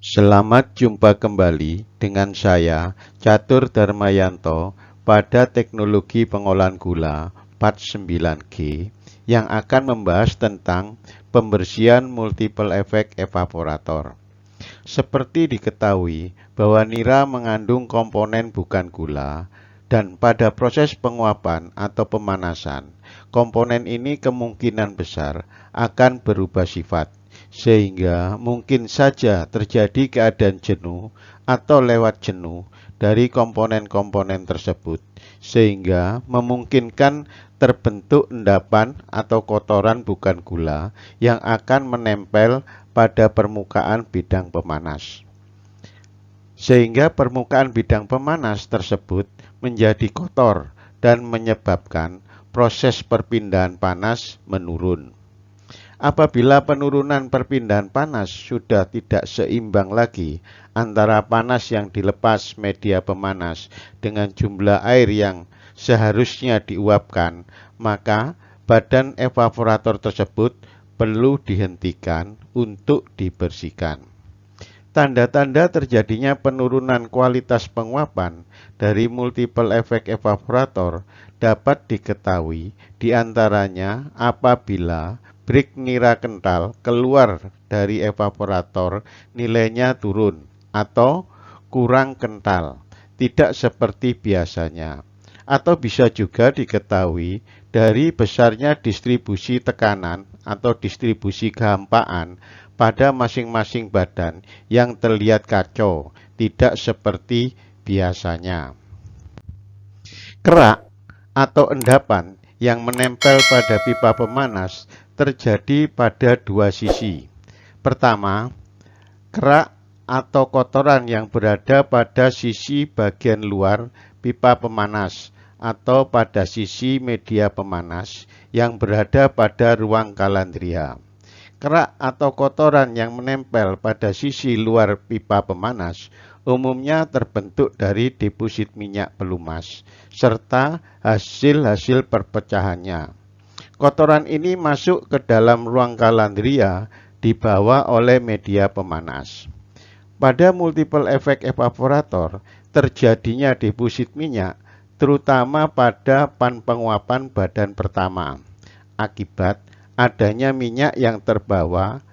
Selamat jumpa kembali dengan saya, Catur Darmayanto, pada teknologi pengolahan gula part 9G yang akan membahas tentang pembersihan multiple effect evaporator. Seperti diketahui bahwa nira mengandung komponen bukan gula, dan pada proses penguapan atau pemanasan, komponen ini kemungkinan besar akan berubah sifat, sehingga mungkin saja terjadi keadaan jenuh atau lewat jenuh dari komponen-komponen tersebut, sehingga memungkinkan terbentuk endapan atau kotoran bukan gula yang akan menempel pada permukaan bidang pemanas. Sehingga permukaan bidang pemanas tersebut menjadi kotor dan menyebabkan proses perpindahan panas menurun. Apabila penurunan perpindahan panas sudah tidak seimbang lagi antara panas yang dilepas media pemanas dengan jumlah air yang seharusnya diuapkan, maka badan evaporator tersebut perlu dihentikan untuk dibersihkan. Tanda-tanda terjadinya penurunan kualitas penguapan dari multiple effect evaporator dapat diketahui diantaranya apabila brik nira kental keluar dari evaporator nilainya turun atau kurang kental, tidak seperti biasanya. Atau bisa juga diketahui dari besarnya distribusi tekanan atau distribusi kehampaan pada masing-masing badan yang terlihat kacau, tidak seperti biasanya. Kerak atau endapan yang menempel pada pipa pemanas terjadi pada dua sisi. Pertama, kerak atau kotoran yang berada pada sisi bagian luar pipa pemanas atau pada sisi media pemanas yang berada pada ruang kalandria. Kerak atau kotoran yang menempel pada sisi luar pipa pemanas umumnya terbentuk dari deposit minyak pelumas serta hasil-hasil perpecahannya. Kotoran ini masuk ke dalam ruang kalandria dibawa oleh media pemanas. Pada multiple effect evaporator terjadinya deposit minyak terutama pada pan penguapan badan pertama akibat adanya minyak yang terbawa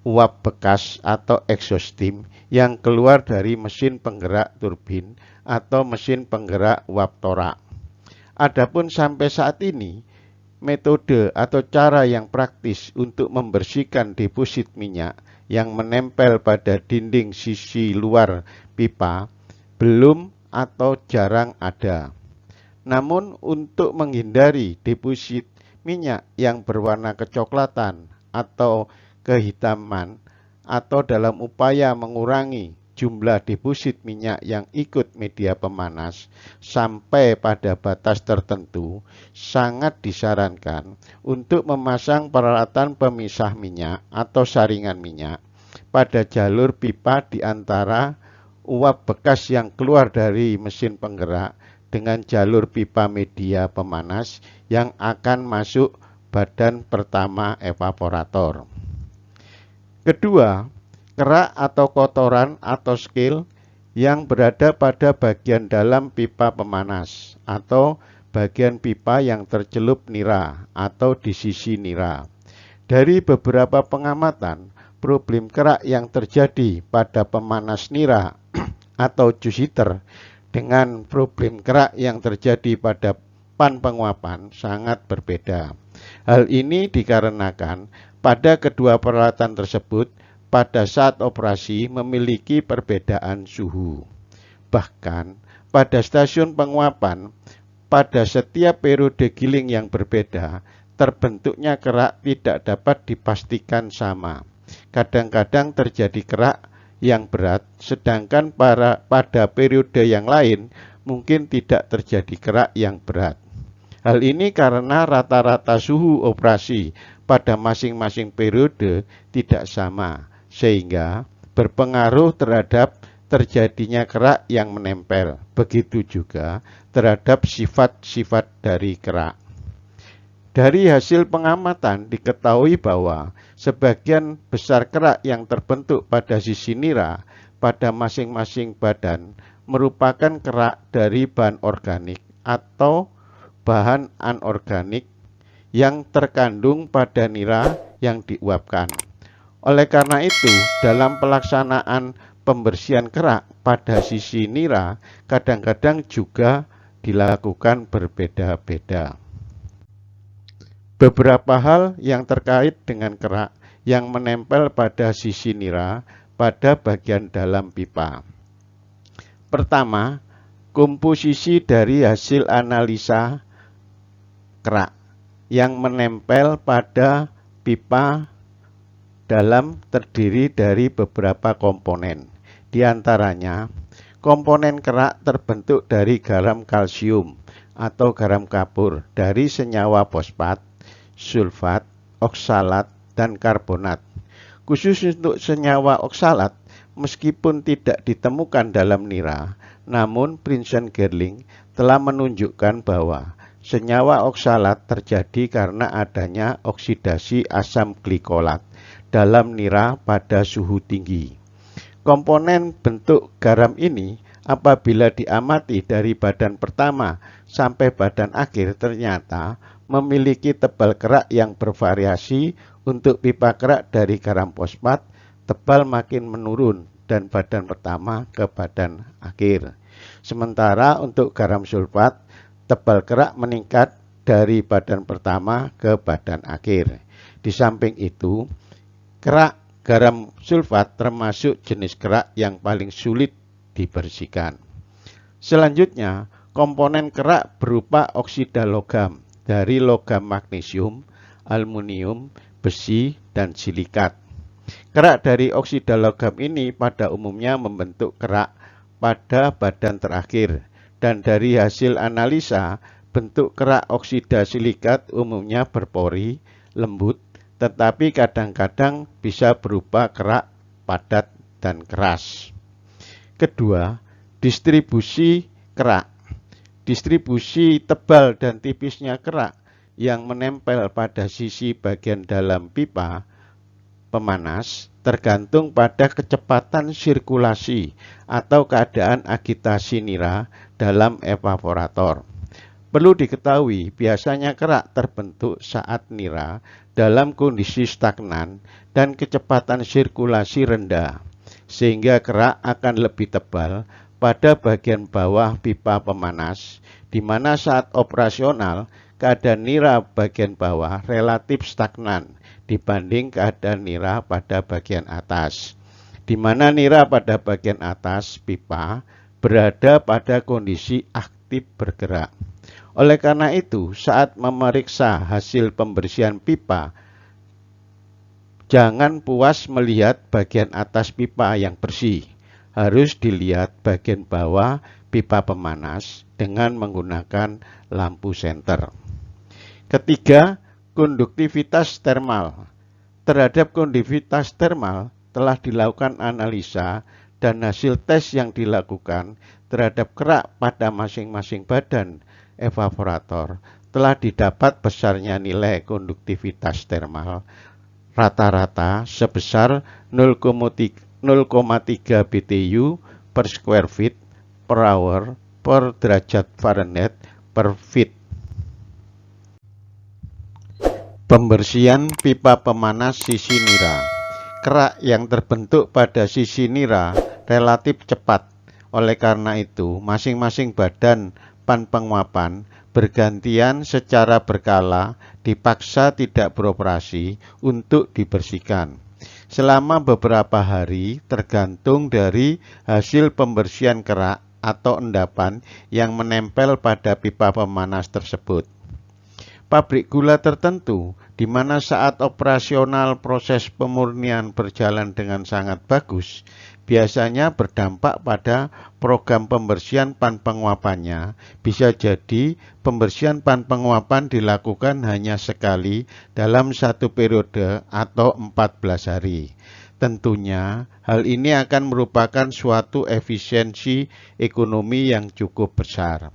uap bekas atau exhaust steam yang keluar dari mesin penggerak turbin atau mesin penggerak uap torak. Adapun sampai saat ini, metode atau cara yang praktis untuk membersihkan deposit minyak yang menempel pada dinding sisi luar pipa belum atau jarang ada. Namun untuk menghindari deposit minyak yang berwarna kecoklatan atau kehitaman atau dalam upaya mengurangi jumlah deposit minyak yang ikut media pemanas sampai pada batas tertentu, sangat disarankan untuk memasang peralatan pemisah minyak atau saringan minyak pada jalur pipa di antara uap bekas yang keluar dari mesin penggerak dengan jalur pipa media pemanas yang akan masuk badan pertama evaporator. Kedua, kerak atau kotoran atau skill yang berada pada bagian dalam pipa pemanas atau bagian pipa yang tercelup nira atau di sisi nira. Dari beberapa pengamatan, problem kerak yang terjadi pada pemanas nira atau juice heater dengan problem kerak yang terjadi pada pan penguapan sangat berbeda. Hal ini dikarenakan pada kedua peralatan tersebut pada saat operasi memiliki perbedaan suhu. Bahkan pada stasiun penguapan, pada setiap periode giling yang berbeda, terbentuknya kerak tidak dapat dipastikan sama. Kadang-kadang terjadi kerak yang berat, sedangkan pada periode yang lain mungkin tidak terjadi kerak yang berat. Hal ini karena rata-rata suhu operasi pada masing-masing periode tidak sama, sehingga berpengaruh terhadap terjadinya kerak yang menempel. Begitu juga terhadap sifat-sifat dari kerak. Dari hasil pengamatan diketahui bahwa sebagian besar kerak yang terbentuk pada sisi nira pada masing-masing badan merupakan kerak dari bahan organik atau bahan anorganik yang terkandung pada nira yang diuapkan. Oleh karena itu, dalam pelaksanaan pembersihan kerak pada sisi nira kadang-kadang juga dilakukan berbeda-beda. Beberapa hal yang terkait dengan kerak yang menempel pada sisi nira pada bagian dalam pipa. Pertama, komposisi dari hasil analisa kerak yang menempel pada pipa dalam terdiri dari beberapa komponen. Di antaranya, komponen kerak terbentuk dari garam kalsium atau garam kapur dari senyawa fosfat, sulfat, oksalat, dan karbonat. Khusus untuk senyawa oksalat, meskipun tidak ditemukan dalam nira, namun Prinsen-Gerling telah menunjukkan bahwa senyawa oksalat terjadi karena adanya oksidasi asam glikolat dalam nira pada suhu tinggi. Komponen bentuk garam ini apabila diamati dari badan pertama sampai badan akhir ternyata memiliki tebal kerak yang bervariasi. Untuk pipa kerak dari garam fosfat, tebal makin menurun dan badan pertama ke badan akhir. Sementara untuk garam sulfat, tebal kerak meningkat dari badan pertama ke badan akhir. Di samping itu, kerak garam sulfat termasuk jenis kerak yang paling sulit dibersihkan. Selanjutnya, komponen kerak berupa oksida logam dari logam magnesium, aluminium, besi, dan silikat. Kerak dari oksida logam ini pada umumnya membentuk kerak pada badan terakhir, dan dari hasil analisa, bentuk kerak oksida silikat umumnya berpori, lembut, tetapi kadang-kadang bisa berupa kerak padat dan keras. Kedua, distribusi kerak. Distribusi tebal dan tipisnya kerak yang menempel pada sisi bagian dalam pipa pemanas tergantung pada kecepatan sirkulasi atau keadaan agitasi nira dalam evaporator. Perlu diketahui, biasanya kerak terbentuk saat nira dalam kondisi stagnan dan kecepatan sirkulasi rendah, sehingga kerak akan lebih tebal pada bagian bawah pipa pemanas, di mana saat operasional keadaan nira bagian bawah relatif stagnan dibanding keadaan nira pada bagian atas, di mana nira pada bagian atas pipa berada pada kondisi aktif bergerak. Oleh karena itu, saat memeriksa hasil pembersihan pipa, jangan puas melihat bagian atas pipa yang bersih. Harus dilihat bagian bawah pipa pemanas dengan menggunakan lampu senter. Ketiga, konduktivitas termal. Terhadap konduktivitas termal telah dilakukan analisa dan hasil tes yang dilakukan terhadap kerak pada masing-masing badan evaporator telah didapat besarnya nilai konduktivitas termal rata-rata sebesar 0,3 BTU per square feet per hour per derajat Fahrenheit per feet. Pembersihan pipa pemanas sisi nira. Kerak yang terbentuk pada sisi nira relatif cepat. Oleh karena itu, masing-masing badan pan penguapan bergantian secara berkala dipaksa tidak beroperasi untuk dibersihkan. Selama beberapa hari tergantung dari hasil pembersihan kerak atau endapan yang menempel pada pipa pemanas tersebut. Pabrik gula tertentu di mana saat operasional proses pemurnian berjalan dengan sangat bagus, biasanya berdampak pada program pembersihan pan penguapannya. Bisa jadi pembersihan pan penguapan dilakukan hanya sekali dalam satu periode atau 14 hari. Tentunya hal ini akan merupakan suatu efisiensi ekonomi yang cukup besar.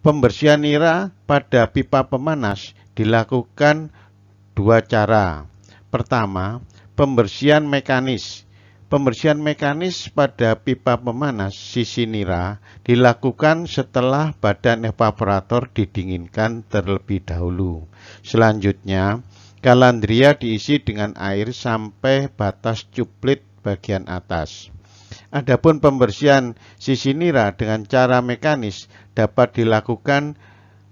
Pembersihan nira pada pipa pemanas dilakukan dua cara. Pertama, pembersihan mekanis. Pembersihan mekanis pada pipa pemanas sisi nira dilakukan setelah badan evaporator didinginkan terlebih dahulu. Selanjutnya, kalandria diisi dengan air sampai batas cuplit bagian atas. Adapun pembersihan sisi nira dengan cara mekanis dapat dilakukan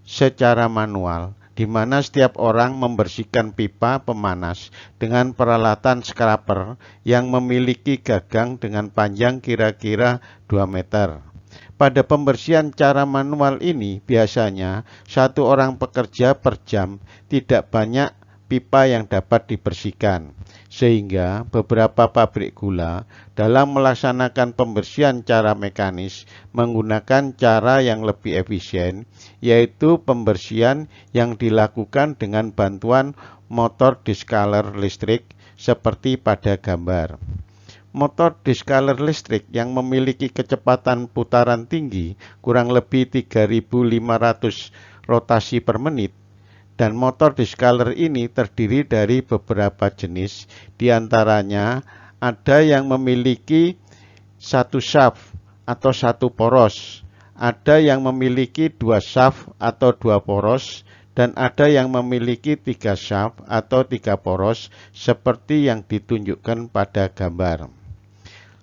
secara manual, di mana setiap orang membersihkan pipa pemanas dengan peralatan scraper yang memiliki gagang dengan panjang kira-kira 2 meter. Pada pembersihan cara manual ini biasanya satu orang pekerja per jam, tidak banyak pipa yang dapat dibersihkan, sehingga beberapa pabrik gula dalam melaksanakan pembersihan cara mekanis menggunakan cara yang lebih efisien, yaitu pembersihan yang dilakukan dengan bantuan motor descaler listrik seperti pada gambar. Motor descaler listrik yang memiliki kecepatan putaran tinggi kurang lebih 3.500 rotasi per menit, dan motor descaler ini terdiri dari beberapa jenis, diantaranya ada yang memiliki satu shaft atau satu poros, ada yang memiliki 2 shaft atau 2 poros, dan ada yang memiliki 3 shaft atau 3 poros seperti yang ditunjukkan pada gambar.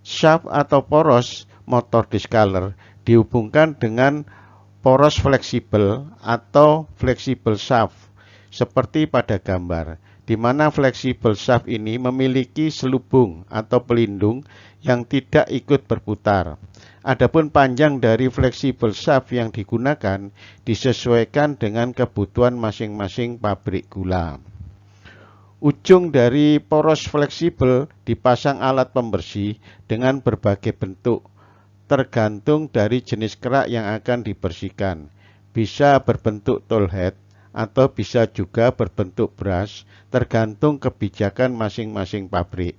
Shaft atau poros motor descaler dihubungkan dengan poros fleksibel atau fleksibel shaft seperti pada gambar, di mana fleksibel shaft ini memiliki selubung atau pelindung yang tidak ikut berputar. Adapun panjang dari fleksibel shaft yang digunakan disesuaikan dengan kebutuhan masing-masing pabrik gula. Ujung dari poros fleksibel dipasang alat pembersih dengan berbagai bentuk, tergantung dari jenis kerak yang akan dibersihkan. Bisa berbentuk tool head atau bisa juga berbentuk brush, tergantung kebijakan masing-masing pabrik.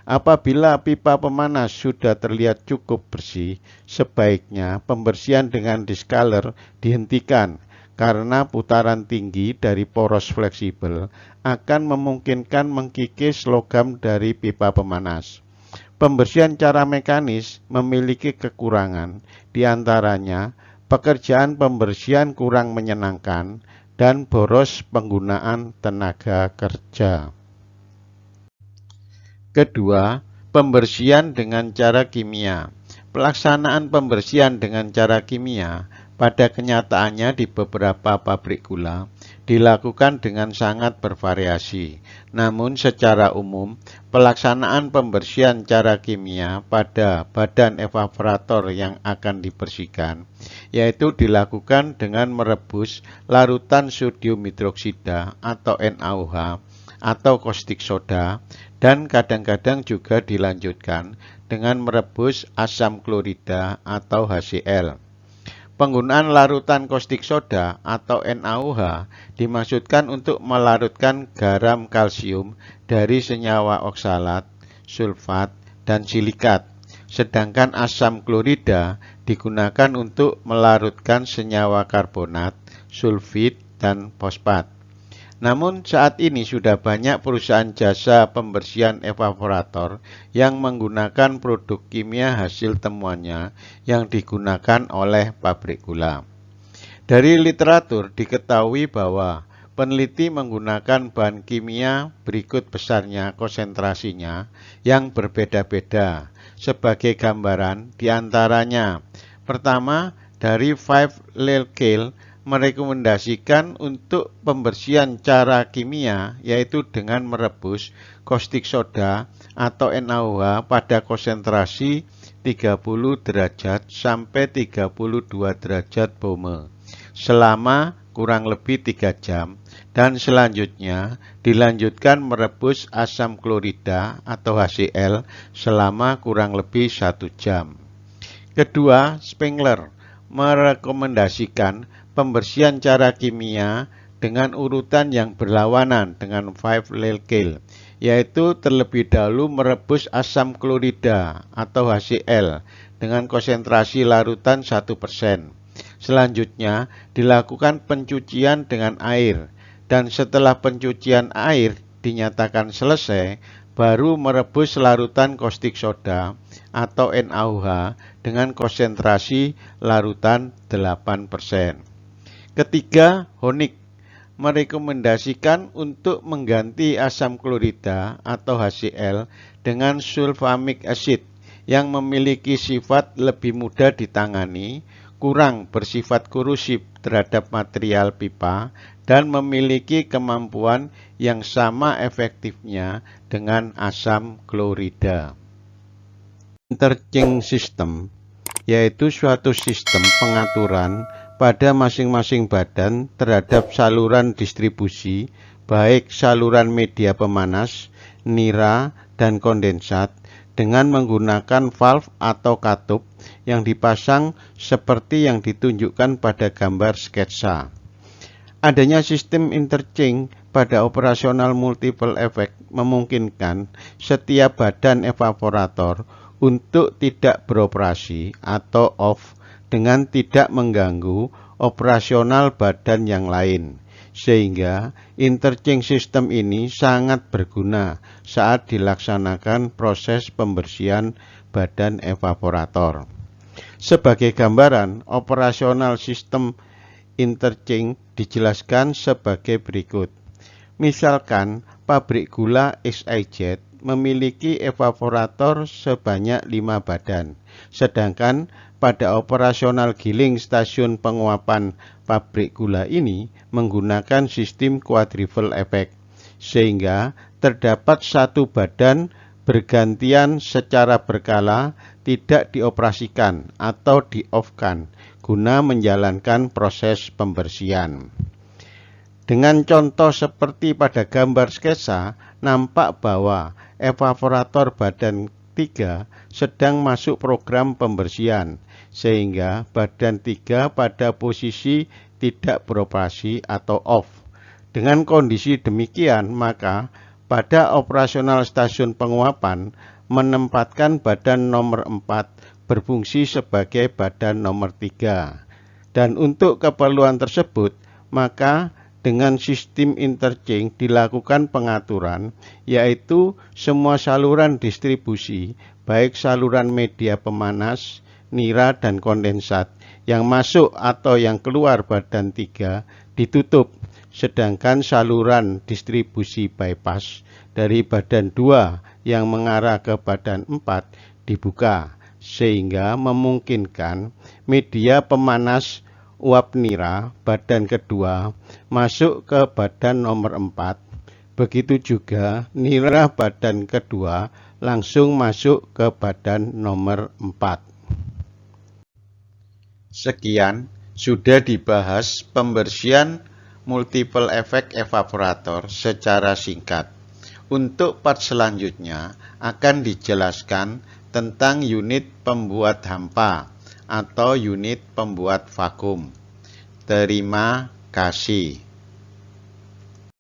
Apabila pipa pemanas sudah terlihat cukup bersih, sebaiknya pembersihan dengan descaler dihentikan karena putaran tinggi dari poros fleksibel akan memungkinkan mengkikis logam dari pipa pemanas. Pembersihan cara mekanis memiliki kekurangan, diantaranya pekerjaan pembersihan kurang menyenangkan dan boros penggunaan tenaga kerja. Kedua, pembersihan dengan cara kimia. Pelaksanaan pembersihan dengan cara kimia pada kenyataannya di beberapa pabrik gula dilakukan dengan sangat bervariasi. Namun secara umum, pelaksanaan pembersihan cara kimia pada badan evaporator yang akan dibersihkan, yaitu dilakukan dengan merebus larutan sodium hidroksida atau NaOH atau caustic soda, dan kadang-kadang juga dilanjutkan dengan merebus asam klorida atau HCl. Penggunaan larutan caustic soda atau NaOH dimaksudkan untuk melarutkan garam kalsium dari senyawa oksalat, sulfat, dan silikat. Sedangkan asam klorida digunakan untuk melarutkan senyawa karbonat, sulfit, dan fosfat. Namun saat ini sudah banyak perusahaan jasa pembersihan evaporator yang menggunakan produk kimia hasil temuannya yang digunakan oleh pabrik gula. Dari literatur diketahui bahwa peneliti menggunakan bahan kimia berikut besarnya konsentrasinya yang berbeda-beda. Sebagai gambaran diantaranya, pertama dari 5-Lelkil merekomendasikan untuk pembersihan cara kimia, yaitu dengan merebus caustic soda atau NaOH pada konsentrasi 30 derajat sampai 32 derajat Baume selama kurang lebih 3 jam, dan selanjutnya dilanjutkan merebus asam klorida atau HCl selama kurang lebih 1 jam. Kedua, Spengler merekomendasikan pembersihan cara kimia dengan urutan yang berlawanan dengan 5-Lelkil, yaitu terlebih dahulu merebus asam klorida atau HCl dengan konsentrasi larutan 1%. Selanjutnya dilakukan pencucian dengan air, dan setelah pencucian air dinyatakan selesai, baru merebus larutan caustic soda atau NaOH dengan konsentrasi larutan 8%. Ketiga, Honig merekomendasikan untuk mengganti asam klorida atau HCl dengan sulfamic acid yang memiliki sifat lebih mudah ditangani, kurang bersifat korosif terhadap material pipa, dan memiliki kemampuan yang sama efektifnya dengan asam klorida. Interchange system yaitu suatu sistem pengaturan pada masing-masing badan terhadap saluran distribusi, baik saluran media pemanas, nira, dan kondensat, dengan menggunakan valve atau katup yang dipasang seperti yang ditunjukkan pada gambar sketsa. Adanya sistem interchange pada operasional multiple effect memungkinkan setiap badan evaporator untuk tidak beroperasi atau off dengan tidak mengganggu operasional badan yang lain, sehingga interchange system ini sangat berguna saat dilaksanakan proses pembersihan badan evaporator. Sebagai gambaran, operasional sistem interchange dijelaskan sebagai berikut. Misalkan pabrik gula XYZ memiliki evaporator sebanyak 5 badan, sedangkan pada operasional giling stasiun penguapan pabrik gula ini menggunakan sistem quadruple effect, sehingga terdapat satu badan bergantian secara berkala tidak dioperasikan atau di-off-kan guna menjalankan proses pembersihan. Dengan contoh seperti pada gambar sketsa, nampak bahwa evaporator badan 3 sedang masuk program pembersihan, sehingga badan 3 pada posisi tidak beroperasi atau off. Dengan kondisi demikian, maka pada operasional stasiun penguapan menempatkan badan nomor 4 berfungsi sebagai badan nomor 3. Dan untuk keperluan tersebut, maka dengan sistem interchange dilakukan pengaturan, yaitu semua saluran distribusi, baik saluran media pemanas, nira, dan kondensat, yang masuk atau yang keluar badan 3 ditutup, sedangkan saluran distribusi bypass dari badan 2 yang mengarah ke badan 4 dibuka, sehingga memungkinkan media pemanas uap nira badan kedua masuk ke badan nomor 4. Begitu juga nira badan kedua langsung masuk ke badan nomor 4. Sekian sudah dibahas pembersihan multiple effect evaporator secara singkat. Untuk part selanjutnya akan dijelaskan tentang unit pembuat hampa atau unit pembuat vakum. Terima kasih.